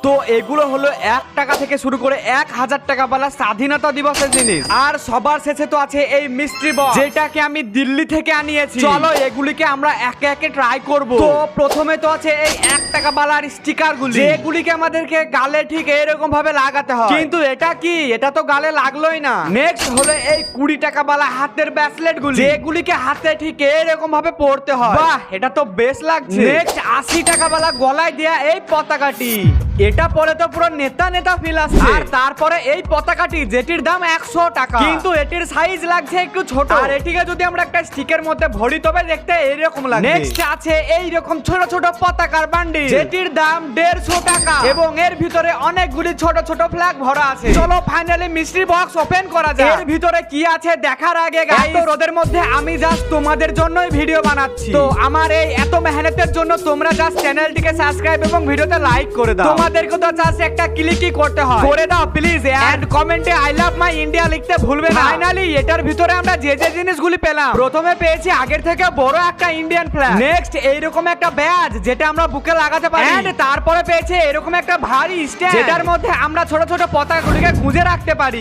তো এগুলো হলো 1 টাকা থেকে শুরু করে 1000 টাকা বালা স্বাধীনতা দিবসের জিনিস। আর সবার শেষে তো আছে এই মিস্ট্রি বক্স, যেটাকে আমি দিল্লি থেকে আনিয়েছি। চলো এগুলিকে আমরা একে একে ট্রাই করব। তো প্রথমে তো আছে এই 1 টাকা বালার স্টিকার গুলি, যেগুলিকে আমাদেরকে গালে ঠিক এরকম ভাবে লাগাতে হয়। কিন্তু এটা কি, এটা তো গালে লাগলোই না। নেক্সট হলো এই 20 টাকা বালা হাতের ব্রেসলেট গুলি, যেগুলিকে হাতে ঠিক এরকম ভাবে পরতে হয়। বাহ, এটা তো বেশ লাগছে। নেক্সট 80 টাকা বালা গলায় দেয়া এই পতাকাটি, এটা পরে তো পুরো নেতা নেতা ফিল আসছে। আর তারপরে এই পতাকাটি, যেটির দাম 100 টাকা, কিন্তু এটির সাইজ লাগছে একটু ছোট। আর এটিকে যদি আমরা একটা স্টিকের মধ্যে ভরি তবে দেখতে এইরকম লাগে। নেক্সট আছে এই রকম ছোট ছোট পতাকার বান্ডিল, যেটির দাম 150 টাকা এবং এর ভিতরে অনেকগুলি ছোট ছোট ফ্ল্যাগ ভরা আছে। চলো ফাইনালি মিস্ট্রি বক্স ওপেন করা যাক। এর ভিতরে কি আছে দেখার আগে গাইস, এত রোদের মধ্যে আমি জাস্ট তোমাদের জন্যই ভিডিও বানাচ্ছি। তো আমার এই এত মেহনতের জন্য তোমরা জাস্ট চ্যানেলটিকে সাবস্ক্রাইব এবং ভিডিওতে লাইক করে দাও। তোমাদেরকে তো জাস্ট একটা ক্লিকই করতে হয়, করে দাও প্লিজ। এন্ড কমেন্টে আই লাভ মাই ইন্ডিয়া লিখতে ভুলবে না। ফাইনালি এটার ভিতরে আমরা যে যে জিনিসগুলি পেলাম, প্রথমে পেয়েছি আগের থেকে বড় একটা ইন্ডিয়ান ফ্ল্যাগ। নেক্সট এইরকম একটা ব্যাজ, যেটা আমরা বুকে লাগাতে পারি। এন্ড তারপরে পেয়েছে এরকম একটা ভারী স্ট্যান্ড, যেটার মধ্যে আমরা ছোট ছোট পতাকাগুলিকে গুঁজে রাখতে পারি।